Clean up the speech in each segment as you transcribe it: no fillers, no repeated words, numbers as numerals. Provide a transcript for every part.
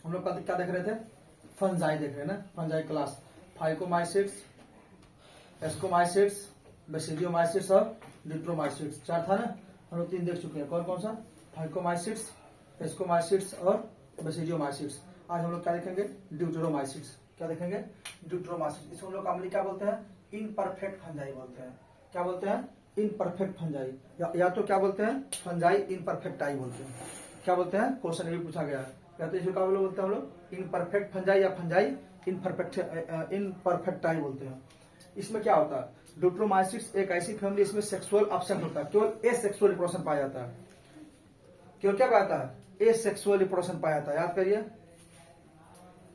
हम लोग क्या देख रहे थे, फंजाई देख रहे हैं ना, फंजाई क्लास, फाइकोमाइसिट्स, एस्कोमाइसिट्स, बेसिडियोमाइसिट्स और डिप्लोमाइसिट्स, 4 था ना, हम लोग 3 देख चुके हैं। कौन कौन सा, फाइकोमाइसिट्स, एस्कोमाइसिट्स और बेसिडियोमाइसिट्स। आज हम लोग क्या देखेंगे, ड्यूटेरोमाइसिट्स। क्या देखेंगे, ड्यूटेरोमाइसिट्स। इसको हम लोग कॉमनली क्या बोलते हैं, इनपरफेक्ट फंजाई बोलते हैं। क्या बोलते हैं, इनपरफेक्ट फंजाई, या तो क्या बोलते हैं, फंजाई इनपरफेक्टाई बोलते हैं। क्या बोलते हैं, क्वेश्चन ये पूछा गया है, या तो इसको क्या बोलते हैं हम लोग, इनपरफेक्ट फंजाई या फंजाई इनपरफेक्टाई बोलते हैं। इसमें क्या होता है, ड्यूटेरोमाइसिट्स एक ऐसी फैमिली इसमें सेक्सुअल एब्सेंट होता है, केवल एसेक्सुअल रिप्रोडक्शन पाया जाता है। केवल क्या पाया जाता है, एसेक्सुअल रिप्रोडक्शन पाया जाता है। याद करिए,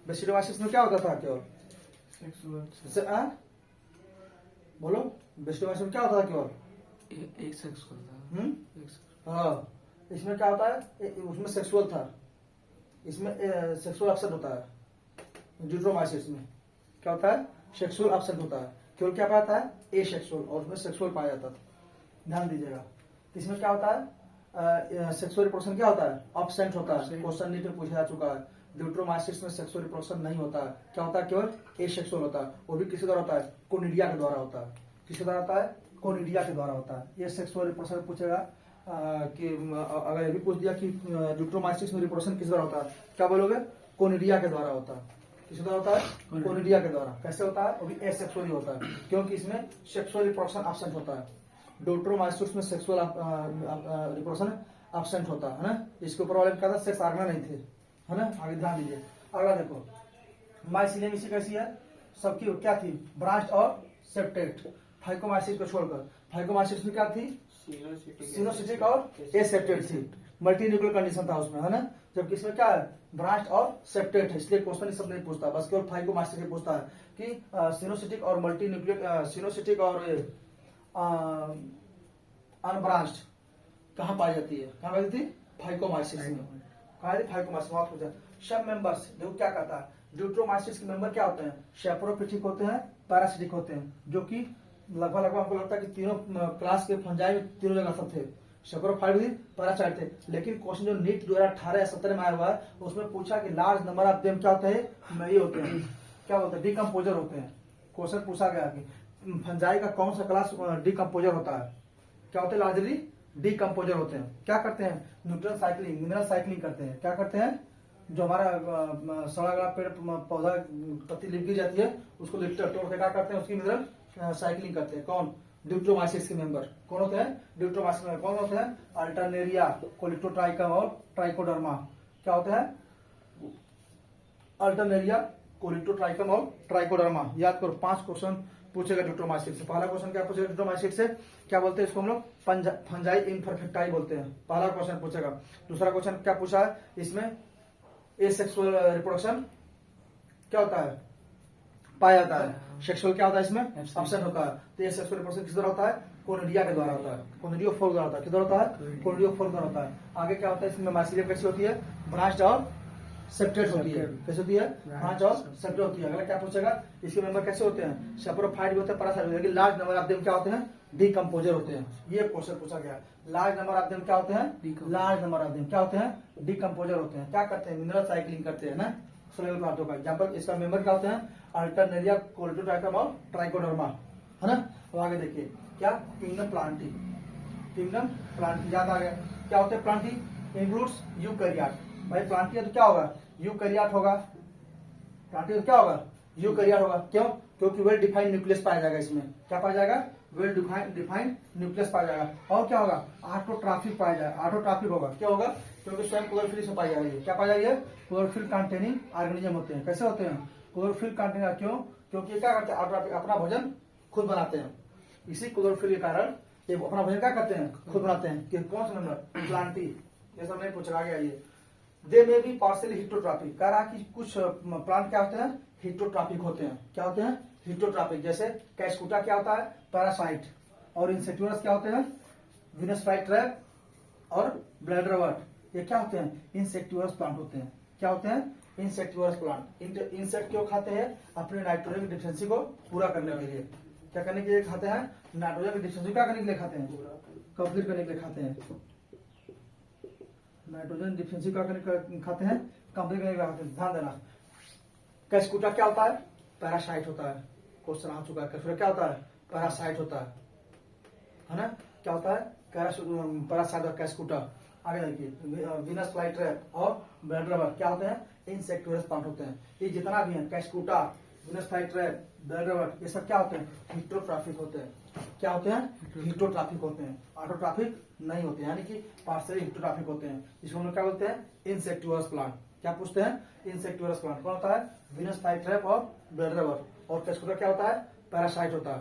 बेसिडियोमाइसिट्स में क्या होता था, केवल सेक्सुअल, बोलो, बेसिडियोमाइसिट्स में क्या होता था, केवल एक सेक्सुअल था। हाँ, इसमें क्या होता है, उसमें सेक्सुअल था, इसमें सेक्सुअल एब्सेंट होता है। ड्यूटेरोमाइसिट्स में क्या होता है, सेक्सुअल एब्सेंट होता है, केवल क्या पाया जाता है, एसेक्सुअल, और उसमें सेक्सुअल पाया जाता था। ध्यान दीजिएगा, इसमें क्या होता है, सेक्सुअल रिप्रोडक्शन क्या होता है, एब्सेंट होता है। क्वेश्चन नीट में पूछा जा चुका है, ड्यूटेरोमाइसिट्स में सेक्सुअल रिप्रोडक्शन नहीं होता है। क्या होता है, केवल एसेक्सुअल होता है, वो भी किसी द्वारा होता है, कोनिडिया के द्वारा होता है। किसके द्वारा होता है, कोनिडिया के द्वारा होता है। ये सेक्सुअल रिप्रोडक्शन पूछेगा कि अगर ये भी पूछ दिया कि ड्यूटेरोमाइसिट्स में रिप्रोडक्शन किस द्वारा होता है, क्या बोलोगे, कोनिडिया के द्वारा होता है। किस द्वारा होता है, कोनिडिया के द्वारा। कैसे होता है, वो भी एसेक्सुअली होता है, क्योंकि इसमें सेक्सुअल रिप्रोडक्शन एब्सेंट होता है। ड्यूटेरोमाइसिट्स में सेक्सुअल रिप्रोडक्शन एब्सेंट होता है ना। इसके ऊपर वाले का सेक्स ऑर्गन नहीं थे, है ना। आगे ध्यान दीजिए, अगला देखो, माइसिलियम इसी कैसी है, सबकी क्या थी, ब्रांच और सेप्टेट। फाइकोमाइसिट्स को छोड़कर, फाइकोमाइसिट्स में क्या थी, सिनोसिटिक और एसेप्टेट थी। मल्टी न्यूक्लियर कंडीशन था उसमें, है ना। जबकि इसमें क्या है, ब्रांच और सेप्टेट है, इसलिए क्वेश्चन सब नहीं पूछता, बस केवल फाइकोमाइसिट्स से पूछता है कि सिनोसिटिक और मल्टी न्यूक्लियर, सिनोसिटिक और अनब्रांच्ड कहाँ पाई जाती है, कहाँ पाई जाती है, फाइकोमाइसिट्स में। कहा फाइकोमाइसिट्स में पूछा। सब मेंबर्स देखो क्या कहता है, ड्यूटेरोमाइसिट्स के मेंबर क्या होते हैं, सेप्रोफिटिक होते हैं, पैरासिटिक होते हैं, जो कि लगभग हमको लगता है कि तीनों क्लास के फंजाई में तीनों जगह सब थे, सेप्रोफाइट भी, पैरासाइट थे। लेकिन क्वेश्चन जो नीट 2018 या 17 में आया हुआ है, उसमें पूछा कि लार्ज नंबर ऑफ देम क्या होते हैं, ये होते हैं, क्या होते हैं, डिकम्पोजर होते हैं। क्वेश्चन पूछा गया कि फंजाई का कौन सा क्लास डिकम्पोजर होता है, क्या होते हैं, लार्जली डिकम्पोजर होते हैं। क्या करते हैं, न्यूट्रिएंट साइक्लिंग, मिनरल साइक्लिंग करते हैं। क्या करते हैं, जो हमारा सड़ा गला पेड़ पौधा पत्ती लिप गिर जाती है, उसको तोड़ के क्या करते हैं, उसकी मिनरल साइक्लिंग करते हैं। कौन, ड्यूटेरोमाइसिट्स के मेंबर कौन होते हैं, ड्यूटेरोमाइसिट्स के मेंबर कौन होते हैं, अल्टरनेरिया, कोलिटोट्राइकम और ट्राइकोडर्मा। क्या होते हैं, अल्टरनेरिया, कोलिटोट्राइकम और ट्राइकोडर्मा। याद करो, 5 क्वेश्चन पूछेगा ड्यूटेरोमाइसिट्स से। पहला क्वेश्चन क्या पूछेगा ड्यूटेरोमाइसिट्स से, क्या बोलते हैं इसको हम लोग, फंजाई इनपरफेक्टाई बोलते हैं। पहला क्वेश्चन पूछेगा। दूसरा क्वेश्चन क्या पूछा है, इसमें एसेक्सुअल रिप्रोडक्शन क्या होता है, पाया जाता है, सेक्सुअल क्या होता है इसमें एब्सेंट होता है। तो ये सेक्सुअल रिप्रोडक्शन किस द्वारा होता है, कोनिडिया के द्वारा होता है, कोनिडियोफोर द्वारा होता है। किस द्वारा होता है, कोनिडियोफोर द्वारा होता है। आगे क्या होता है, इसमें माइसिलियम कैसी होती है, ब्रांच्ड और सेप्टेट होती है। कैसे होती है, ब्रांच और सेप्टेट होती है। अगला क्या पूछेगा, इसके मेंबर कैसे होते हैं, सेप्रोफाइट भी होते हैं, पैरासाइट होते हैं। लार्ज नंबर ऑफ देम क्या होते हैं, डिकम्पोजर होते हैं। ये क्वेश्चन पूछा गया, लार्ज नंबर ऑफ देम क्या होते हैं, लार्ज नंबर ऑफ देम क्या होते हैं, डिकम्पोजर होते हैं। क्या करते हैं, मिनरल साइक्लिंग करते हैं ना, सोलर प्लांटों का। एग्जाम्पल, इसका मेंबर क्या होते हैं, अल्टरनेरिया, कोलिटोट्राइकम और ट्राइकोडर्मा, है ना। तो आगे देखिए, क्या, किंगडम प्लांटी, किंगडम प्लांटी याद आ गया। क्या होते हैं प्लांटी, इंक्लूड्स यूकैरियोट। भाई प्लांटी है तो क्या होगा, यूकैरियोट होगा। प्लांटी तो क्या होगा, यूकैरियोट होगा। क्यों, क्योंकि वेल डिफाइंड न्यूक्लियस पाया जाएगा इसमें। क्या पाया जाएगा, वेल डिफाइंड न्यूक्लियस पाया जाएगा। और क्या होगा, ऑटोट्रॉफिक पाया जाएगा, ऑटोट्रॉफिक होगा। क्या होगा, क्योंकि स्वयं क्लोरोफिल से पाई जाएगी। क्या पाया जाएगी, क्लोरोफिल कंटेनिंग ऑर्गेनिज्म होते हैं। कैसे होते हैं, क्लोरोफिल कंटेनिंग। क्यों, क्योंकि क्या करते हैं, अपना भोजन खुद बनाते हैं। इसी क्लोरोफिल के कारण ये अपना भोजन क्या करते हैं, खुद बनाते हैं। कि कौन सा नंबर, प्लांटी। ये सब नहीं पूछा गया। ये दे में भी पार्शियली हिटोट्रॉपिक, कह रहा कि कुछ प्लांट क्या होते हैं, हिटोट्रॉपिक होते हैं। क्या होते हैं, हिटोट्रॉपिक। जैसे कैस्कुटा क्या होता है, पैरासाइट। और इंसेक्टिवर्स क्या होते हैं, विनस फ्लाईट्रैप और ब्लैडरवर्ट। ये क्या होते हैं, इंसेक्टिवर्स प्लांट होते हैं। क्या होते हैं, इंसेक्टिवर्स प्लांट। इंसेक्ट क्यों खाते हैं, अपने नाइट्रोजन डिफिशिएंसी को पूरा करने के लिए। क्या करने के लिए खाते हैं, नाइट्रोजन डिफिशिएंसी क्या करने के लिए खाते हैं, कंप्लीट करने के लिए खाते हैं। नाइट्रोजन डिफिशियंसी का खाते हैं, कंपनी का खाते हैं। ध्यान देना, कैस्कुटा क्या होता है? पैरासाइट होता है। क्वेश्चन आ चुका है, कैस्कुटा क्या होता है? पैरासाइट होता है ना? क्या होता है? पैरासाइट और कैस्कुटा। आगे देखिए, वीनस फ्लाईट्रैप और ब्लड रबर क्या होते हैं? इंसेक्टिवरस प्लांट होते हैं। ये जितना भी है, कैस्कुटा, वीनस फ्लाईट्रैप, ब्लड रबर, ये सब क्या होते हैं? हिस्टोट्राफिक होते हैं। क्या होते हैं? हिस्टोट्राफिक होते हैं, ऑटोट्राफिक नहीं होते हैं, यानी कि पार्शियली हिस्टोट्राफिक होते हैं। इसको हम लोग क्या बोलते हैं? Insectivorous plant. क्या पूछते हैं? इंसेक्टिवरस प्लांट कौन होता है? वीनस फ्लाईट्रैप और ब्लड रबर। और कैस्कुटा क्या होता है? पैरासाइट होता है।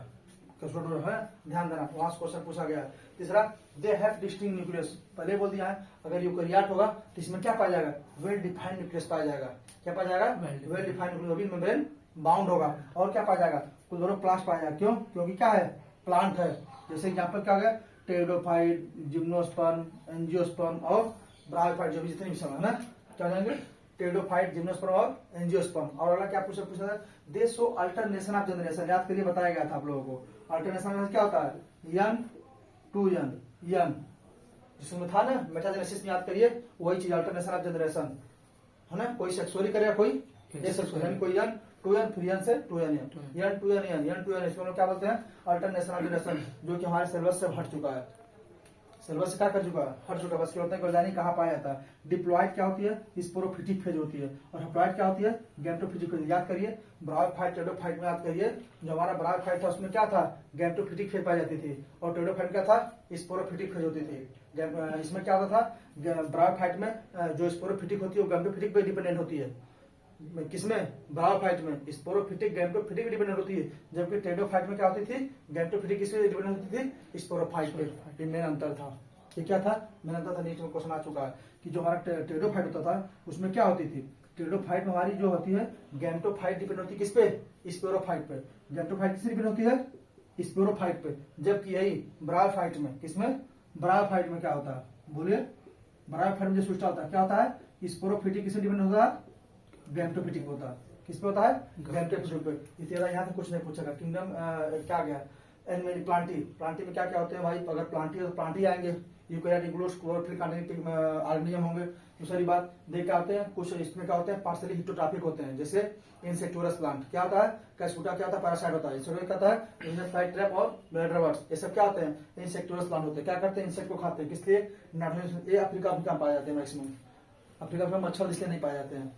कैस्कुटा है, ध्यान देना, वहां क्वेश्चन पूछा गया है। तीसरा, दे हैव डिस्टिंक्ट न्यूक्लियस। पहले बोल दिया है, अगर यूकेरियोट होगा तो इसमें क्या पाया जाएगा? वेल डिफाइंड न्यूक्लियस पाया जाएगा। क्या पाया जाएगा? Well defined nucleus, membrane bound होगा। और क्या पाया जाएगा? क्लोरोप्लास्ट पाया जाएगा। क्यों? क्योंकि क्या है? प्लांट है। जैसे एग्जांपल क्या हो गया? टेरिडोफाइट, जिम्नोस्पर्म, एंजियोस्पर्म और ब्रायोफाइट, जो भी जितने भी सब है ना, क्या हो जाएंगे? टेरिडोफाइट, जिम्नोस्पर्म और एंजियोस्पर्म। और अगला क्या पूछा था? दे शो अल्टरनेशन ऑफ जनरेशन। याद करिए, बताया गया था आप लोगों को। अल्टरनेशन क्या होता है? यन टू यन, यन जिसमें था ना मेटाजेनेसिस में, याद करिए, वही चीज अल्टरनेशन ऑफ जनरेशन है ना। कोई सेक्सुअली करेगा, कोई एसेक्सुअली, कोई यन टू यन, फिर यन से two N, N two N, N two N. इसको हम लोग क्या बोलते हैं? अल्टरनेशन ऑफ जनरेशन, जो कि हमारे सिलेबस से हट चुका है। सिलेबस से क्या कर चुका है? हट चुका है। बस क्या होता है? कोर्जानी कहाँ पाया जाता है? डिप्लॉइड क्या होती है? स्पोरोफिटिक फेज होती है। और हेप्लॉइड क्या होती है? Gametophytic phase. याद करिए, ब्रायोफाइट, टेरिडोफाइट में याद करिए, जो हमारा ब्रायोफाइट था उसमें क्या था? गैमेटोफिटिक फेज पाई जाती थी। और टेरिडोफाइट क्या था? स्पोरोफिटिक फेज होती थी। इसमें क्या होता था? ब्रायोफाइट में जो स्पोरोफिटिक होती है वो गैमेटोफिटिक पे डिपेंडेंट होती है। किसमें? ब्रायोफाइट में स्पोरोफिटिक गैमेटोफिटिक डिपेंडेंट होती है, जबकि टेरिडोफाइट में क्या होती थी? गैमेटोफिटिक किसमें डिपेंडेंट होती थी? स्पोरोफाइट पे। ये मेन अंतर था। ये क्या था? मेन अंतर था। नीचे में क्वेश्चन आ चुका है कि जो हमारा टेरिडोफाइट होता था उसमें क्या होती थी? टेरिडोफाइट में हमारी जो होती है गैमेटोफाइट डिपेंड होती है किस पे? स्पोरोफाइट पे। गैमेटोफाइट किससे डिपेंड होती है? स्पोरोफाइट पे। जबकि यही ब्रायोफाइट में, किसमें? ब्रायोफाइट में क्या होता है? बोलिए, ब्रायोफाइट में जो सिस्टम होता है क्या होता है? स्पोरोफिटिक किससे डिपेंड होता है? गैमेटोफिटिक होता है। किस पे होता है? गैमेटोफिटिक पे। ये तेरा यहाँ से कुछ नहीं पूछेगा। किंगडम क्या गया? Animal Plantae. प्लांटी में क्या क्या होते हैं भाई? अगर प्लांटी है तो प्लांटी आएंगे, यूकेरियोटिक ग्लूस, क्लोरोफिल कंटेनिंग ऑर्गेनिज्म होंगे। दूसरी बात, देख क्या होते हैं? कुछ इसमें क्या होते हैं? पार्शियली हिस्टोट्रॉफिक होते हैं, जैसे इंसेक्टिवरस प्लांट। क्या होता है? कैस्कुटा क्या होता है? पैरासाइट होता है। इसमें क्या होता है? वीनस फ्लाईट्रैप और ब्लड रबर्स, ये सब क्या होते हैं? इंसेक्टिवरस प्लांट होते हैं। क्या करते हैं? इंसेक्ट को खाते हैं। किस लिए? नाइट्रोजन। ये अफ्रीका में पाए जाते हैं मैक्सिमम। अफ्रीका में मच्छर इसलिए नहीं पाए जाते हैं,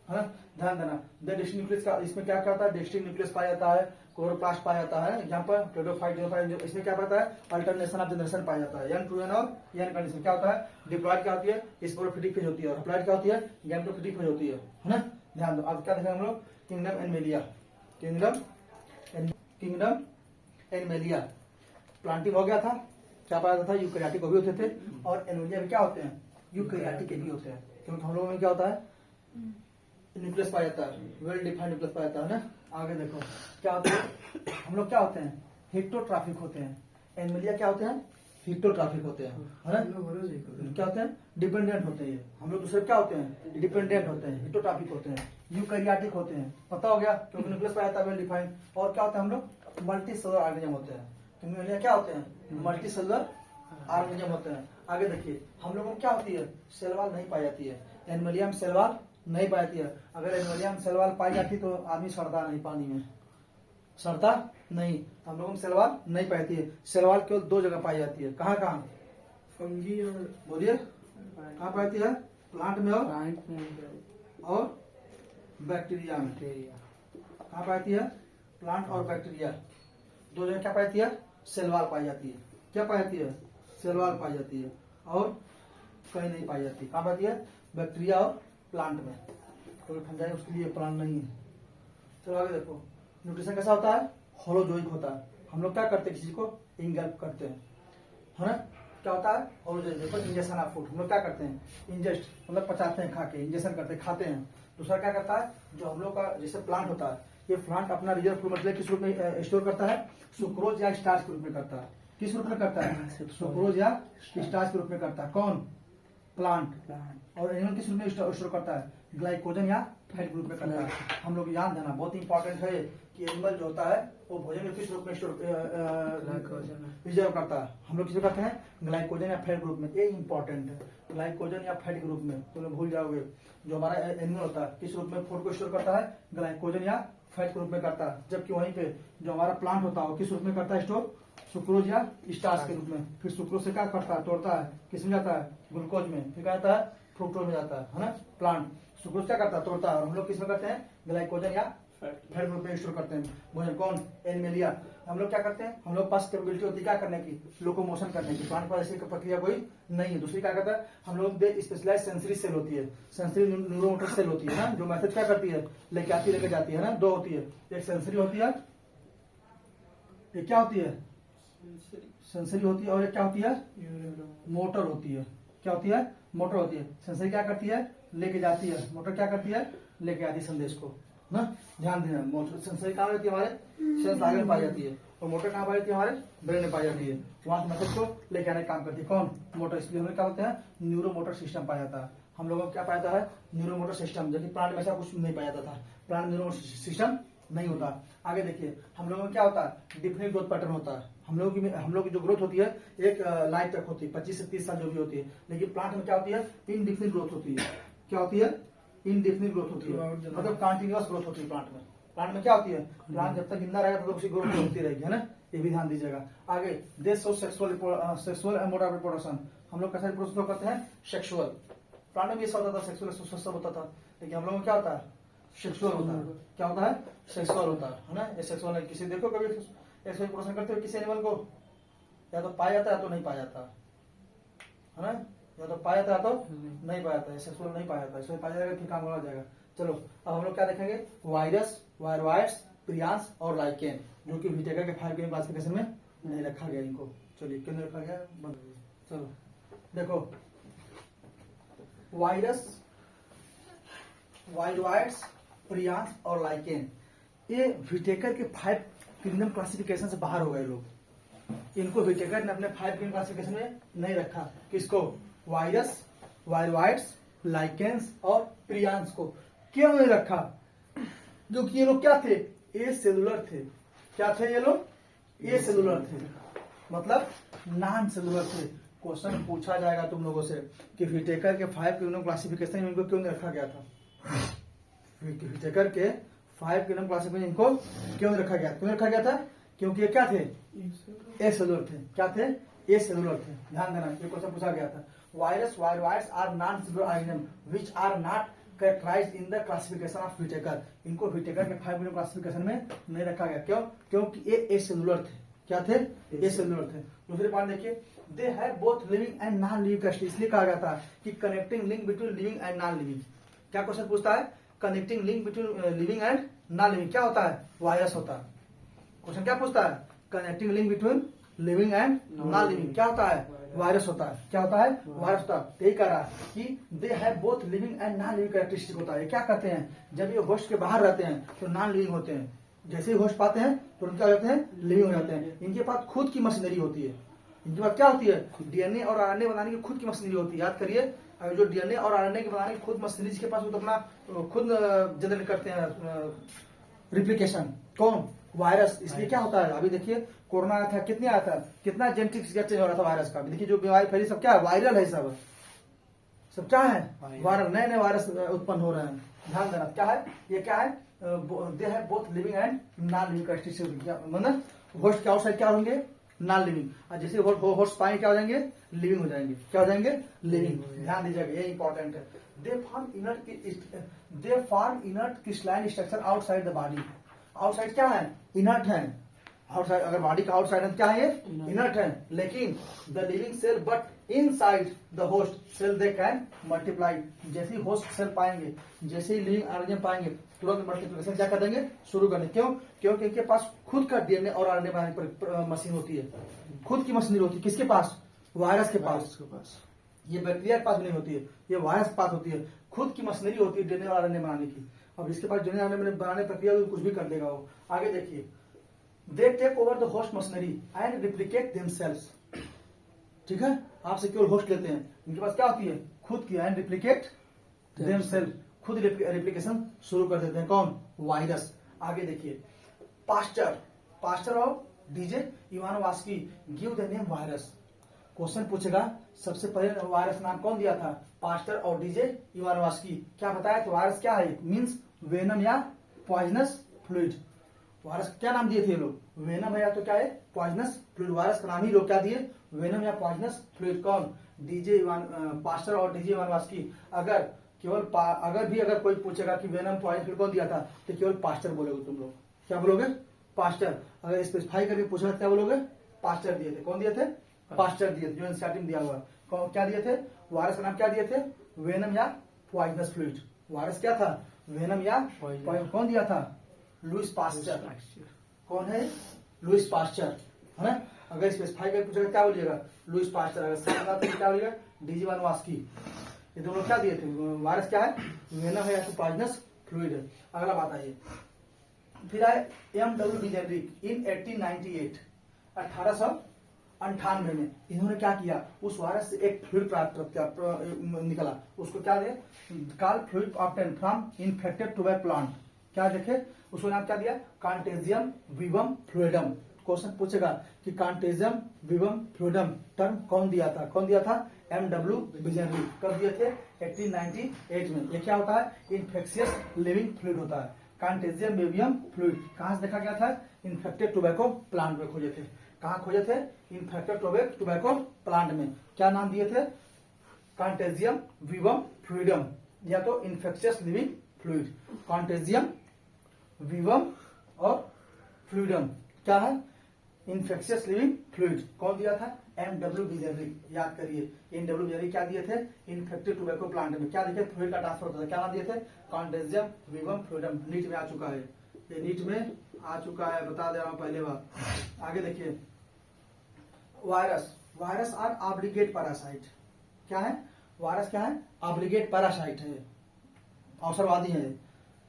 है ना। ध्यान देना, द डिस्टिंक्ट न्यूक्लियस का इसमें क्या करता है? डिस्टिंक्ट न्यूक्लियस पाया जाता है, क्लोरोप्लास्ट पाया जाता है। यहाँ पर टेरिडोफाइट, इसमें क्या पाता है? अल्टरनेशन ऑफ जनरेशन पाया जाता है। यन टू यन और यन कंडीशन क्या होता है? डिप्लॉइड क्या होती है? स्पोरोफिटिक फेज होती है। और हेप्लॉइड क्या होती है? गैमेटोफिटिक फेज होती है ना। ध्यान दो। अब क्या देखेंगे हम लोग? Kingdom animalia. किंगडम एनिमेलिया प्लांटिव हो गया था। क्या पाया जाता था? यूकेरियोटिक भी होते थे, और एनिमेलिया में क्या होते हैं? यूकेरियोटिक भी होते हैं। क्योंकि हम लोगों में क्या होता है? न्यूक्लियस पाया जाता है, वेल डिफाइंड न्यूक्लियस पाया जाता है ना। आगे देखो क्या होता है? हम लोग क्या होते हैं? हिस्टोट्रॉफिक होते हैं। एनिमलिया क्या होते हैं? हिस्टोट्रॉफिक होते हैं, है ना। क्या होते हैं? डिपेंडेंट होते हैं। हम लोग दूसरे क्या होते हैं? डिपेंडेंट होते हैं, हिस्टोट्रॉफिक होते हैं। यूकेरियोटिक होते हैं, पता हो गया, क्योंकि न्यूक्लियस पाया जाता है, वेल डिफाइंड। और क्या होता है? हम लोग मल्टी सेलुलर ऑर्गेनिज्म होते हैं। एनिमलिया क्या होते हैं? मल्टी सेलुलर ऑर्गेनिज्म होते हैं। आगे देखिए, हम लोगों में क्या होती है? सेल वॉल नहीं पाई जाती है। एनिमलिया में सेल वॉल नहीं पाई जाती है। अगर एनिमलिया में सेल वॉल पाई जाती तो आदमी सड़ता नहीं, पानी में सड़ता नहीं। हम लोगों में सेल वॉल नहीं पाई जाती है। सेल वॉल केवल दो जगह पाई जाती है। कहाँ कहाँ? फंगी और बोलिए, कहाँ पाई जाती है? प्लांट में और बैक्टीरिया में। कहाँ पाई जाती है? प्लांट और बैक्टीरिया, दो जगह क्या पाई जाती है? सेल वॉल पाई जाती है। क्या पाई जाती है? सेल वॉल पाई जाती है, और कहीं नहीं पाई जाती। कहाँ पाई जाती है? बैक्टीरिया और प्लांट में। कोई ठंडा है उसके लिए प्लांट नहीं है। चलो आगे देखो, न्यूट्रिशन कैसा होता है? होलोजोइक होता है। हम लोग क्या करते हैं? किसी को इंगल्प करते हैं, है ना। क्या होता है? होलोजोइक। देखो, इंजेक्शन ऑफ फूड, हम लोग क्या करते हैं? इंजेस्ट मतलब पचाते हैं, खा के इंजेक्शन करते हैं, खाते हैं। दूसरा क्या करता है? जो हम लोग का जैसे प्लांट होता है, ये प्लांट अपना रिजर्व फूड मतलब किस रूप में स्टोर करता है? सुक्रोज या स्टार्च के रूप में करता है। किस रूप में करता है? सुक्रोज या स्टार्च के रूप में करता है। कौन? प्लांट, और एनिमल किस रूप में स्टोर करता है? ग्लाइकोजन या फैट ग्रुप में करता है। हम लोग ध्यान देना बहुत इंपॉर्टेंट है कि एनिमल जो होता है वो भोजन में किस रूप में स्टोर रिजर्व करता है? हम लोग किस करते हैं? ग्लाइकोजन या फैट ग्रुप में। ये इंपॉर्टेंट है, ग्लाइकोजन या फैट ग्रुप में। तो लोग भूल जाओगे। जो हमारा एनिमल होता है किस रूप में फूड को स्टोर करता है? ग्लाइकोजन या फैट ग्रुप में करता है। जबकि वहीं पे जो हमारा प्लांट होता है वो किस रूप में करता है स्टोर? सुक्रोज या स्टार्च के रूप में। फिर सुक्रोज से क्या करता है? तोड़ता है, किस में जाता है? ग्लूकोज में। फिर क्या जाता है? फ्रुक्टोज में जाता है ना। प्लांट सुक्रोज क्या करता है? तोड़ता है। और हम लोग किस में करते हैं? ग्लाइकोजन या फैट ग्रुप में स्टोर करते हैं भोजन। कौन? एनिमलिया। हम लोग क्या करते हैं? हम लोग पास कैपेबिलिटी होती है क्या करने की? लोकोमोशन करने की। प्लांट पर ऐसी प्रक्रिया कोई नहीं है। दूसरी क्या करता है? हम लोग स्पेशलाइज सेंसरी सेल होती है, सेंसरी न्यूरोमोटर सेल होती है ना, जो मैसेज क्या करती है? लेके आती लेके जाती है ना। दो होती है, एक सेंसरी होती है, एक क्या होती है? सेंसरी होती है, और एक क्या होती है? मोटर होती है। क्या होती है? मोटर होती है। सेंसरी क्या करती है? लेके जाती है। मोटर क्या करती है? लेके आती है संदेश को ना। ध्यान देना, मोटर सेंसरी कहाँ रहती है? हमारे सेंस आगे में पाई जाती है। और मोटर कहाँ पाई जाती है? हमारे ब्रेन में पाई जाती है। वहां से मैसेज को लेके आने का काम करती है कौन? मोटर। इसलिए हमें क्या होते हैं? न्यूरो मोटर सिस्टम पाया जाता है। हम लोगों को क्या पाया जाता है? Neuro motor system. जबकि प्लांट में ऐसा कुछ नहीं पाया जाता था। प्लांट न्यूरो सिस्टम नहीं होता। आगे देखिए, हम लोगों में क्या होता है? डिफरेंट ग्रोथ पैटर्न होता है। हम लोग की जो ग्रोथ होती है एक लाइफ तक होती है, 25 से 30 साल जो भी होती है। लेकिन प्लांट में क्या होती है? इनडिफिनिट ग्रोथ होती है। क्या होती है? इनडिफिनिट ग्रोथ होती है, मतलब कंटिन्यूअस ग्रोथ होती है प्लांट में। प्लांट में क्या होती है? प्लांट जब तक जिंदा रहेगा तब तक उसकी ग्रोथ होती रहेगी, है ना। ये भी ध्यान दीजिएगा। आगे दे show sexual and mode of reproduction. हम लोग कैसे रिप्रोडक्शन करते हैं? सेक्सुअल। प्लांट में भी ऐसा होता था, सेक्सुअल होता था। लेकिन हम लोग में क्या होता है? सेक्सुअल होता है। क्या होता है? सेक्सुअल होता है ना। ये सेक्सुअल है। किसी देखो कभी सेक्सुअल रिप्रोडक्शन करते हुए किसी एनिमल को? या तो पाया जाता है तो नहीं पाया जाता है ना। या तो पाया जाता है तो नहीं पाया जाता है। सेक्सुअल नहीं पाया जाता है, इसमें पाया जाएगा फिर काम हो जाएगा। चलो अब हम लोग क्या देखेंगे? वायरस, वायरवाइट्स, प्रियांस और लाइकेन, जो कि विटेकर के 5 के क्लासिफिकेशन में नहीं रखा गया इनको। चलिए क्यों नहीं रखा गया? चलो देखो, वायरस, वायरवाइट्स, प्रियांस और लाइकेन, ये विटेकर के 5 किंगडम क्लासिफिकेशन से बाहर हो गए लोग। इनको विटेकर ने अपने 5 किंगडम क्लासिफिकेशन में नहीं रखा। किसको? वायरस, वायरवाइट्स, लाइकेन्स और प्रियांस को। क्यों नहीं रखा? जो कि ये लोग क्या थे? ए सेलुलर थे। क्या थे ये लोग? ए सेलुलर थे, मतलब नॉन सेलुलर थे। क्वेश्चन पूछा जाएगा तुम लोगों से कि विटेकर के 5 किंगडम क्लासिफिकेशन में इनको क्यों नहीं रखा गया था? विटेकर के 5 किंगडम क्लासिफिकेशन में इनको क्यों नहीं रखा गया? क्यों रखा गया था? क्योंकि ये क्या थे? ए सेलुलर थे। क्या थे? ए सेलुलर थे। ध्यान देना, ये क्वेश्चन पूछा गया था। Virus, viruses are non cellular organism which are not characterized in the classification of Whittaker. इनको विटेकर के 5 क्लासिफिकेशन में नहीं रखा गया। क्यों? क्योंकि ये ए सेलुलर थे। क्या थे? ए सेलुलर थे। दूसरे पॉइंट देखिए, they have both living and non living capacity. इसलिए कहा गया था कि connecting link between living and non living. क्या क्वेश्चन पूछता है? Connecting link between living and non living क्या होता है? वायरस होता है। क्वेश्चन क्या पूछता है? Connecting link between living and non living क्या होता है? वायरस होता है। क्या होता है? वायरस होता है। यही कह रहा है कि they have both living and non living characteristic होता है। ये क्या करते हैं? जब ये होस्ट के बाहर रहते हैं तो नॉन लिविंग होते हैं, जैसे ही होस्ट पाते हैं तो उनके क्या हो जाते हैं? लिविंग हो जाते हैं। इनके पास खुद की मशीनरी होती है। इनके पास क्या होती है? डीएनए और आरएनए बनाने की खुद की मशीनरी होती है। याद करिए, अगर जो डीएनए और आरएनए के बनाने की खुद मशीनरी जिसके पास, वो तो अपना खुद जनरेट करते हैं रिप्लिकेशन। कौन? वायरस। इसलिए क्या होता है? अभी देखिए कोरोना आया था, कितने आया था? कितना जेनेटिक चेंज हो रहा था वायरस का। देखिए जो बीमारी फैली सब क्या है? वायरल है। सब क्या है? वायरल। नए नए वायरस उत्पन्न हो रहे हैं। ध्यान देना, क्या है ये? क्या है? They have both living and non living characteristic. मतलब होस्ट के आउटसाइड क्या होंगे? Non living. और जैसे होस्ट पाएंगे क्या हो जाएंगे? लिविंग हो जाएंगे। क्या हो जाएंगे? लिविंग। ध्यान दीजिएगा, ये इंपॉर्टेंट है। They form inert crystalline structure outside the body. Outside क्या है? इनर्ट है। आउटसाइड, अगर बॉडी का आउटसाइड है क्या है? ये इनर्ट है। लेकिन the living cell but inside the host cell they can multiply. जैसे ही होस्ट सेल पाएंगे, जैसे ही लिविंग ऑर्गेनिज्म पाएंगे, तुरंत मल्टीप्लिकेशन क्या कर देंगे? शुरू करने। क्यों? क्योंकि इनके पास खुद का डीएनए और आरएनए बनाने पर मशीन होती है। खुद की मशीनरी होती है। किसके पास? वायरस के पास। ये बैक्टीरिया के पास नहीं होती है, ये वायरस के पास होती है। खुद की मशीनरी होती है डीएनए और आरएनए बनाने की। अब इसके पास डीएनए आरएनए बनाने प्रक्रिया कुछ भी कर देगा वो। आगे देखिए, they take over the host machinery and replicate themselves. ठीक है, आपसे केवल होस्ट लेते हैं। इनके पास क्या होती है? खुद की एंड रिप्लिकेट देमसेल्फ, खुद रिप्लिकेशन शुरू कर देते हैं। कौन? वायरस। आगे देखिए, पास्टर और DJ Ivanowsky give the name virus. Question पूछेगा सबसे पहले वायरस नाम कौन दिया था? पास्टर और डीजे इवानोवास्की। क्या बताया? तो वायरस क्या है? मीन्स वेनम या पॉइजनस फ्लूइड। वायरस क्या नाम दिए थे ये लोग? वेनम है या तो क्या है? Poisonous fluid. वायरस का नाम ही लोग क्या दिए? वेनम या पॉइजनस फ्लूइड। कौन? पास्टर और डीजे इवानोवास्की। अगर कोई पूछेगा कि वेनम पॉइजन फ्लूइड कौन दिया था, तो केवल पास्टर बोलोगे तुम लोग। क्या बोलोगे? पास्टर। अगर स्पेसिफाई करके पूछेगा क्या बोलोगे? पास्टर दिए थे। कौन दिए थे? पास्टर दिए थे, जो एनसीईआरटी में दिया हुआ। क्या दिए थे? वायरस का नाम क्या दिए थे? वेनम या पॉइजनस फ्लूइड। वायरस क्या था? वेनम या पॉइजन। कौन दिया था? Louis Pasteur. कौन है? लुइस पास्चर, है ना। अगर स्पेसिफाई करके पूछेगा क्या बोलिएगा? Louis Pasteur. अगर सही तो क्या बोलिएगा? D J Ivanovsky. ये दोनों क्या दिए थे? वायरस क्या है? वेनम है या तो पॉइजनस फ्लूइड है। अगला बात आइए, फिर आए एमडब्ल्यू डिजेनरिक इन 1898, 1898 में इन्होंने क्या किया? उस वायरस से एक फ्लूइड निकला। उसको क्या दे? Call fluid obtain from infected tobacco plant. क्या देखे? उसको नाम क्या दिया? Contagium विवम fluidum. क्वेश्चन पूछेगा कि कॉन्टेजियम विवम फ्लूइडम टर्म कौन दिया था? कौन दिया था? एमडब्ल्यू डिजेनरिक। कब दिए थे? 1898 में। ये क्या होता है? इन्फेक्शियस लिविंग फ्लूइड होता है। कॉन्टेजियम विवियम फ्लूइड कहां से देखा गया था? इन्फेक्टेड टोबैको प्लांट में खोजे थे। कहां खोजे थे? इन्फेक्टेड टोबैको प्लांट में। क्या नाम दिए थे? कॉन्टेजियम विवम फ्लूइडम या तो इन्फेक्शियस लिविंग फ्लूइड। कॉन्टेजियम विवम और फ्लूइडम क्या है? Infectious living fluid. कौन दिया था? एमडब्ल्यू डिजेनरिक। याद करिए, एमडब्ल्यू डिजेनरिक क्या दिए थे? इन्फेक्टेड टोबैको प्लांट में। क्या देखे? फ्लूइड का ट्रांसफर होता था। क्या नाम दिए थे? Contagium विवम fluidum. नीट में आ चुका है, ये नीट में आ चुका है, बता दे रहा हूं पहले बात। आगे देखिए, वायरस आर ऑब्लिगेट पैरासाइट। क्या है? वायरस क्या है? ऑब्लिगेट पैरासाइट है, अवसरवादी है।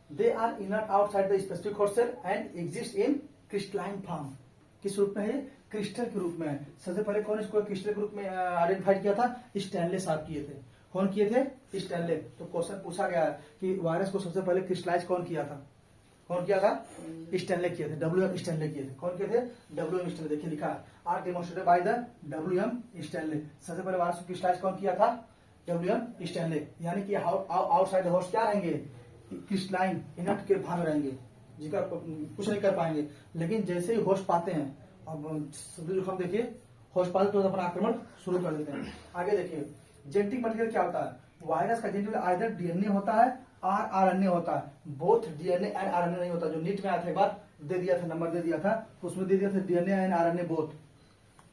They are inert outside the specific host cell and exist in crystalline form. किस रूप में है? क्रिस्टल के रूप में। सबसे पहले कौन इसको क्रिस्टल के रूप में आइडेंटिफाइड किया था? स्टैनले साहब किए थे। कौन किए थे? स्टैनले। तो क्वेश्चन पूछा गया कि वायरस को सबसे पहले क्रिस्टलाइज कौन किया था? कौन किया था? स्टैनले किए थे। WM स्टैनले किए थे। कौन किए थे? WM Stanley. देखिए लिखा है, are demonstrated by the WM Stanley. सबसे पहले वायरस को क्रिस्टलाइज कौन किया था? WM Stanley. यानी कि आउटसाइड होस्ट क्या रहेंगे? क्रिस्टलाइन इनर्ट के भाग रहेंगे, जिसका कुछ नहीं कर पाएंगे। लेकिन जैसे ही होस्ट पाते हैं, अब हम देखिए, होस्ट पाते तो अपना आक्रमण शुरू कर देते हैं। आगे देखिए, जेनेटिक मटेरियल क्या होता है? वायरस का जेनेटिक आइदर डीएनए होता है और आरएनए होता है। बोथ डीएनए एंड आरएनए नहीं होता। जो नीट में आया था, एक बार दे दिया था, नंबर दे दिया था, उसमें दे दिया था डीएनए एंड आरएनए बोथ,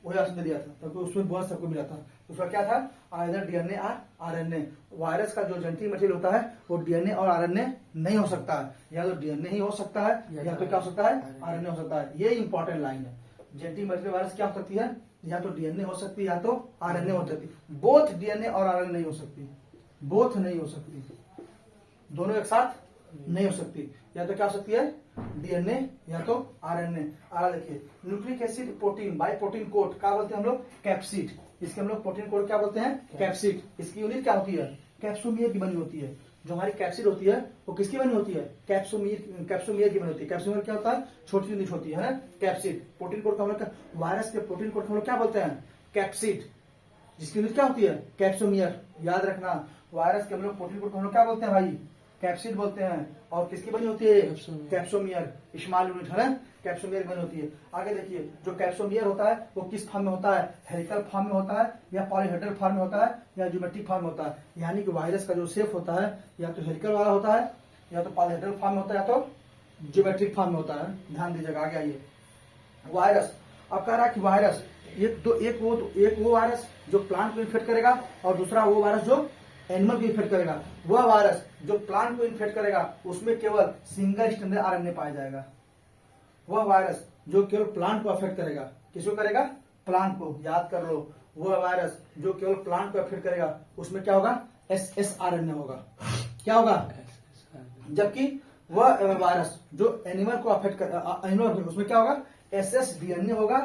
वही ऑप्शन दे दिया था, तो उसमें बहुत सबको मिला था। उसका क्या था? आइदर डीएनए और आरएनए। वायरस का जो जेनेटिक मटेरियल होता है वो डीएनए और आरएनए नहीं हो सकता है। या तो डीएनए ही हो सकता है या तो क्या हो सकता है? आरएनए हो सकता है। ये इंपॉर्टेंट लाइन है। जेनेटिक मटेरियल वायरस क्या हो सकती है? या तो डीएनए हो सकती है या तो आरएनए हो सकती है। बोथ डीएनए और आरएनए नहीं हो सकती। बोथ नहीं हो सकती, दोनों एक साथ नहीं हो सकती। या तो क्या हो सकती है? डीएनए या तो आरएनए। आगे देखिए, nucleic acid protein bye protein code क्या बोलते हैं हम लोग? कैप्सिड। इसके हम लोग प्रोटीन कोड क्या बोलते हैं? कैप्सिड। इसकी यूनिट क्या होती है? कैप्सोमियर की बनी होती है। जो हमारी कैप्सिड होती है वो किसकी बनी होती है? कैप्सोमियर की बनी होती है। कैप्सोमियर क्या होता है? छोटी यूनिट होती है ना, कैप्सिड। प्रोटीन कोड का हम लोग, वायरस के प्रोटीन कोड हम लोग क्या बोलते हैं? कैप्सिड। जिसकी यूनिट क्या होती है? कैप्सोमियर। याद रखना, वायरस के हम लोग प्रोटीन कोड हम लोग क्या बोलते हैं भाई? कैप्सिड बोलते हैं। और किसकी बनी होती है? कैप्सोमियर। स्मॉल यूनिट है ना, कैप्सोमियर बनी होती है। आगे देखिए, जो कैप्सोमियर होता है वो किस फॉर्म में होता है? हेलिकल फॉर्म में होता है या पॉलीहेड्रल फॉर्म में होता है या ज्योमेट्रिक फॉर्म में होता है। यानी कि वायरस का जो शेप होता है या तो हेलिकल वाला होता है या तो पॉलीहेड्रल फॉर्म में होता है या तो ज्योमेट्रिक फॉर्म में होता है। ध्यान दीजिएगा। आगे आइए, वायरस। अब कह रहा है कि वायरस एक वो वायरस जो प्लांट को इन्फेक्ट करेगा और दूसरा वो वायरस जो एनिमल को इन्फेक्ट करेगा। वह वायरस जो प्लांट को इन्फेक्ट करेगा उसमें केवल सिंगल स्ट्रैंडेड आरएनए पाया जाएगा। वह वायरस जो केवल प्लांट को अफेक्ट करेगा, किसको करेगा? प्लांट को। याद कर लो, वह वायरस जो केवल प्लांट को अफेक्ट करेगा उसमें क्या होगा? SSRNA होगा। क्या होगा? जबकि वह वायरस जो एनिमल को अफेक्ट कर उसमें क्या होगा? SSDNA होगा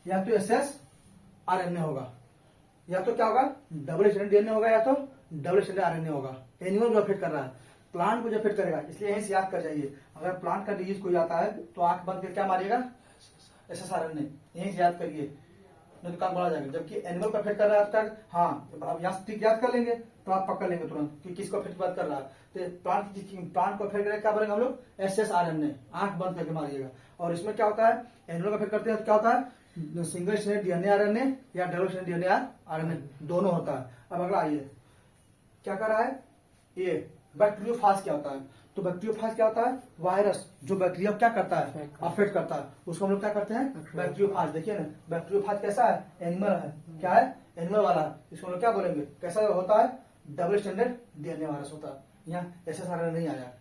या तो SSRNA होगा। या तो क्या होगा? डबल स्ट्रैंडेड डीएनए होगा या तो डबल स्टैंडर्ड आरएनए होगा। एनिमल जो अफेक्ट कर रहा है, प्लांट को जो अफेक्ट करेगा, इसलिए यहीं से याद कर जाइए। अगर प्लांट का डिजीज कोई आता है तो आंख बंद करके क्या मारिएगा, एसएसआरएनए, यहीं से याद करिए, नहीं तो काम बढ़ा जाएगा। जबकि एनिमल को अफेक्ट कर रहा है अब तक, हाँ अब यहाँ से याद कर लेंगे तो आप पकड़ लेंगे तुरंत कि किसको अफेक्ट बात कर रहा है। तो प्लांट को अफेक्ट करेगा क्या बोलेंगे हम लोग, एसएसआरएनए, आंख बंद करके मारिएगा। और इसमें क्या होता है, एनिमल को अफेक्ट करते हैं तो क्या होता है, सिंगल स्ट्रैंडेड डीएनए आरएनए या डबल स्ट्रैंडेड डीएनए आरएनए, दोनों होता है। अब अगला आइए, क्या कर रहा है ये, बैक्टीरियोफाज क्या होता है। तो बैक्टीरियोफाज क्या होता है, वायरस जो बैक्टीरिया क्या करता है, अफेक्ट करता है, उसको हम लोग क्या करते हैं, बैक्टीरियोफाज। देखिए ना, बैक्टीरियोफाज कैसा है, एनिमल है, क्या है, एनिमल वाला, इसको हम लोग क्या बोलेंगे, कैसा होता है, डबल स्टैंडर्ड डीएनए वायरस होता है। यहाँ एसएसआरएनए नहीं आया,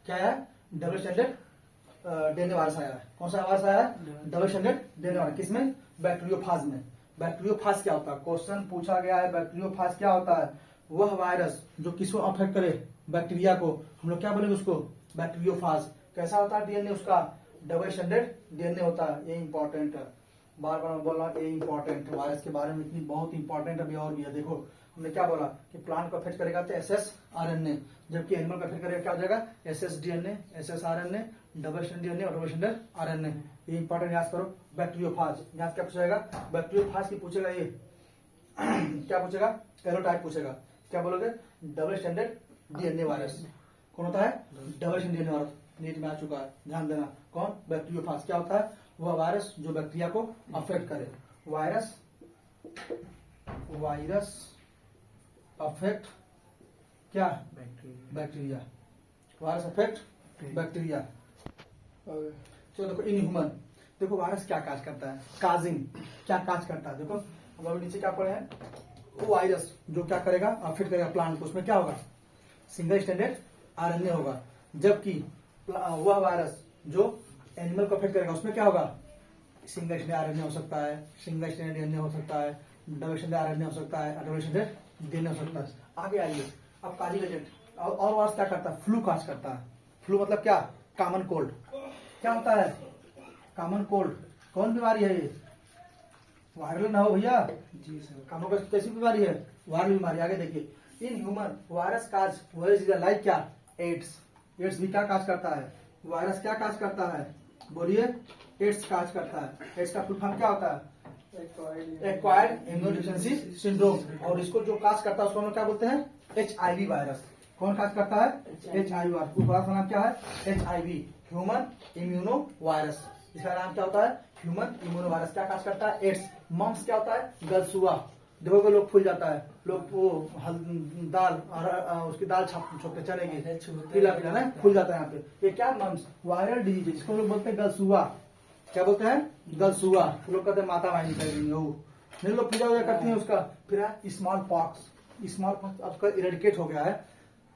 क्या है, डबल स्टैंडर्ड डीएनए वायरस आया है। कौन सा वायरस आया है, डबल स्टैंडर्ड डीएनए वायरस, किसमें, बैक्टीरियोफाज में। बैक्टीरियोफाज क्या होता है, क्वेश्चन पूछा गया है, बैक्टीरियोफाज क्या होता है, वह वायरस जो किसको अफेक्ट करे, बैक्टीरिया को, हम लोग क्या बोलेंगे उसको, बैक्टीरियोफाज। कैसा होता है डीएनए उसका, डबल स्टैंडर्ड डीएनए होता है। ये इंपॉर्टेंट है, बार बार बोल रहा हूँ, ये इंपॉर्टेंट वायरस के बारे में इतनी बहुत इंपॉर्टेंट अभी और भी है। देखो हमने क्या बोला कि प्लांट को अफेक्ट करेगा तो एसएसआरएनए, जबकि एनिमल को अफेक्ट करेगा क्या हो जाएगा, एसएसडीएनए, एसएसआरएनए, डबल स्टैंडर्ड डीएनए और डबल स्टैंडर्ड आरएनए। ये इंपॉर्टेंट याद करो। बैक्टीरियोफाज, यहाँ क्या पूछेगा, बैक्टीरियोफाज की पूछेगा ये क्या पूछेगा, कैरोटाइप पूछेगा। क्या बोलोगे, डबल स्टैंडर्ड डीएनए वायरस। कौन होता है, double standard DNA virus, NEET में आ चुका है, ध्यान देना। कौन, बैक्टीरियोफाज। क्या होता है, वह वायरस जो बैक्टीरिया को अफेक्ट करे। वायरस अफेक्ट क्या, बैक्टीरिया, वायरस अफेक्ट बैक्टीरिया। चलो देखो, इन ह्यूमन, देखो वायरस क्या काज करता है, काजिंग क्या काज करता है। देखो हम लोग नीचे क्या पढ़े हैं, वो वायरस जो क्या करेगा, अफेक्ट करेगा प्लांट को, उसमें क्या होगा, सिंगल स्टैंडर्ड आरएनए होगा। जबकि वह वायरस जो एनिमल को अफेक्ट करेगा उसमें क्या होगा, सिंगल स्टैंडर्ड आरएनए हो सकता है, सिंगल स्टैंडर्ड डीएनए हो सकता है, डबल स्टैंडर्ड आरएनए हो सकता है, डबल स्टैंडर्ड डीएनए हो सकता है। आगे आइए, अब काजिंग एजेंट और वायरस क्या करता है, फ्लू काज करता है। फ्लू मतलब क्या, कॉमन कोल्ड। क्या होता है, कॉमन कोल्ड। कौन बीमारी है ये, वायरल ना हो भैया जी सर। कॉमन कोल्ड कैसी बीमारी है, वायरल बीमारी। आगे देखिए, in human virus cause, virus like क्या, एड्स। एड्स भी क्या काज करता है, वायरस क्या काज करता है, बोलिए, एड्स काज करता है। एड्स का फुल फॉर्म क्या होता है, एक्वायर्ड इम्यूनोडेफिशिएंसी सिंड्रोम। और इसको जो काज करता है उसको हम लोग क्या बोलते हैं, एचआईवी वायरस। कौन काज करता है, एचआईवी वायरस। वायरस का नाम क्या है, एचआईवी, ह्यूमन इम्यूनो वायरस। इसका नाम क्या होता है, ह्यूमन इम्यूनो वायरस। क्या काज करता है, एड्स। मम्स क्या होता है, गलसुआ। देखोगे लोग फूल जाता है, लोग वो दाल और उसकी दाल छोटे चने की पीला पीला ना फूल जाता है यहाँ पे, ये क्या, मम्स, वायरल डिजीज, जिसको लोग बोलते हैं गलसुआ। क्या बोलते हैं, गलसुआ। लोग कहते हैं माता वाहिनी कर रही हो, नहीं लोग पूजा वूजा करती हैं उसका। फिर है स्मॉल पॉक्स। स्मॉल पॉक्स अब इरेडिकेट हो गया है,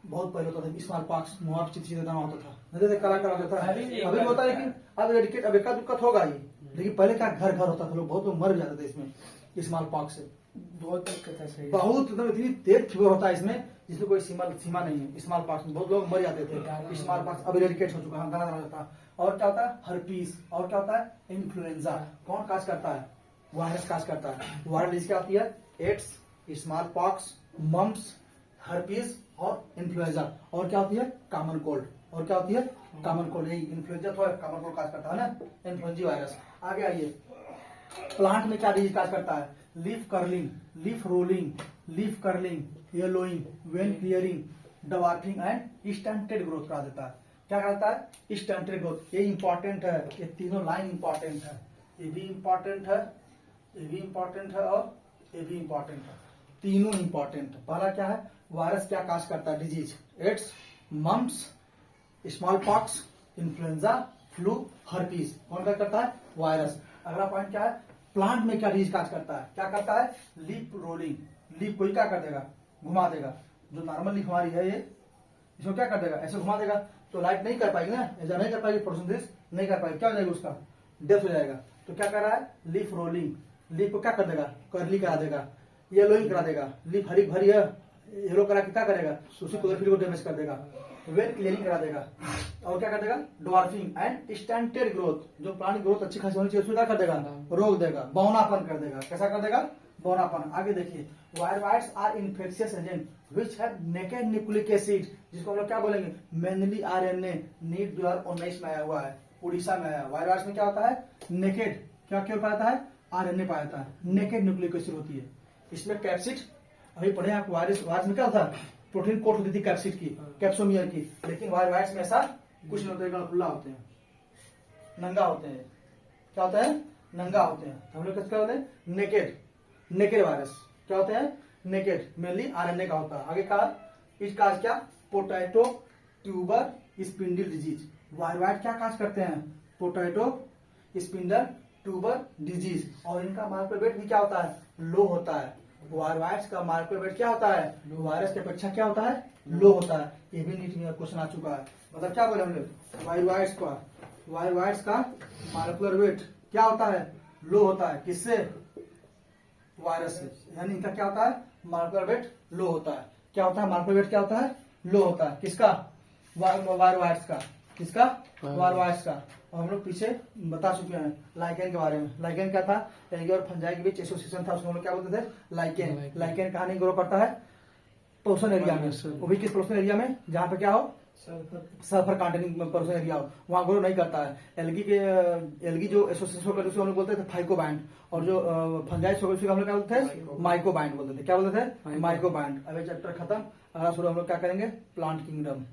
बहुत पहले होता था स्मॉल पॉक्स, मुआ चित्र दाना होता था, नहीं कला करा होता था, अभी होता है, लेकिन अब इरेडिकेट, अब एका दुक्कत होगा ही। लेकिन पहले क्या घर घर होता था, लोग बहुत लोग मर जाते थे इसमें, स्मॉल पॉक्स से। बहुत दिक्कत है सही। बहुत मतलब इतनी तेज फीवर होता है इसमें, जिसमें कोई सीमा नहीं है। स्मॉल पॉक्स में बहुत लोग मर जाते थे। स्मॉल पॉक्स अब इरेडिकेट हो चुका है, दाना दाना होता है। और क्या होता है, हर्पीस। और क्या होता है, इन्फ्लुएंजा। कौन काज करता है, वायरस काज करता है। वायरल डिजीज क्या होती है, AIDS, small pox, mumps, herpes और इन्फ्लुएंजा। और क्या होती है, कॉमन कोल्ड। और क्या होती है, कॉमन कोल्ड। यही इन्फ्लुएंजा तो है, कॉमन कोल्ड काज करता है ना, इन्फ्लुएंजा वायरस। आगे आइए, प्लांट में क्या डिजीज काज करता है, leaf curling, leaf rolling, leaf curling, yellowing, vein clearing, dwarfing and stunted growth करा देता है। क्या करता है, स्टंटेड ग्रोथ। ये इंपॉर्टेंट है, ये तीनों लाइन इंपॉर्टेंट है, ये भी इंपॉर्टेंट है, ये भी इंपॉर्टेंट है और ये भी इंपॉर्टेंट है, तीनों इंपॉर्टेंट है। पहला क्या है, वायरस क्या काज करता है, disease, AIDS, mumps, small pox, influenza, flu, herpes. कौन क्या करता है, वायरस। अगला पॉइंट क्या है, प्लांट में क्या डिजीज काज करता है, क्या करता है, लीफ रोलिंग। लीफ कोई क्या कर देगा, घुमा देगा। जो नॉर्मल लीफ हमारी है ये, इसको क्या कर देगा, ऐसे घुमा देगा तो लाइट नहीं कर पाएगी ना, ऐसा नहीं कर पाएगी, फोटोसिंथेसिस नहीं कर पाएगी, क्या हो जाएगा, उसका डेथ हो जाएगा। तो क्या कर रहा है, लीफ रोलिंग। लीफ को क्या कर देगा, कर्ली करा देगा, येलोइंग करा देगा। लीफ हरी भरी है, येलो करा के क्या करेगा, उसी क्लोरोफिल को डैमेज कर देगा। वेन क्लियरिंग करा देगा। और क्या कर देगा, डॉर्फिंग एंड स्टंटेड ग्रोथ। जो प्लांट ग्रोथ अच्छी खासी होनी चाहिए उसको क्या कर देगा, रोक देगा, बौनापन कर देगा। कैसा कर देगा, बौनापन। आगे देखिए, वायरस आर इन्फेक्शियस एजेंट। विच है नेकेड न्यूक्लिक एसिड, जिसको हम लोग क्या बोलेंगे, मेनली आरएनए। नीट 2019 में आया हुआ है, उड़ीसा में आया। वायरस में क्या होता है, नेकेड, क्या क्या पाया जाता है, आरएनए पाया जाता है, नेकेड न्यूक्लिक एसिड होती है। इसमें कैप्सिड, अभी पढ़े आप, वायरस में क्या होता है, प्रोटीन कोट होती थी कैप्सिड की, कैप्सोमियर की, लेकिन वायरस में ऐसा कुछ नहीं होता है, खुला होते हैं, नंगा होते हैं। क्या होता है, नंगा होते हैं। हम लोग क्या होते हैं, नेकेड, नेकेड वायरस क्या होते हैं, नेकेड, मेनली आरएनए का होता है। आगे का इस काज क्या, potato tuber spindle disease. Virus क्या काज करते हैं, पोटैटो स्पिंडल ट्यूबर डिजीज, और इनका मार्कर वेट भी क्या होता है, लो होता है। वायरस का मार्कर वेट क्या होता है, वायरस की अपेक्षा क्या होता है, लो होता है। ये भी नीट में क्वेश्चन आ चुका है। मतलब क्या बोले हम लोग, वायरस का मार्कुलर वेट क्या होता है, लो होता है। किससे, वायरस से, यानी इनका क्या होता है, मार्कुलर वेट लो होता है। क्या होता है, मार्कुलर वेट क्या होता है, लो होता है। किसका, वायरस का, किसका, वायरस का। और हम लोग पीछे बता चुके हैं लाइकेन के बारे में। लाइकेन क्या था, एल्गी और फंजाई के बीच एसोसिएशन था, उसको हम लोग क्या बोलते थे, लाइकेन। लाइकेन कहाँ नहीं ग्रो करता है, पोर्शन एरिया में, वो भी किस पोर्शन एरिया में, जहाँ पे क्या हो, सल्फर कंटेनिंग पोर्शन एरिया हो, वहां ग्रो नहीं करता है। एल्गी जो एसोसिएशन होकर उसको हम लोग बोलते थे फाइकोबैंड, और जो फंजाई होकर हम लोग क्या बोलते थे, माइकोबैंड बोलते थे। क्या बोलते थे, माइकोबैंड। अब चैप्टर खत्म, अगला शुरू हम लोग क्या करेंगे, प्लांट किंगडम।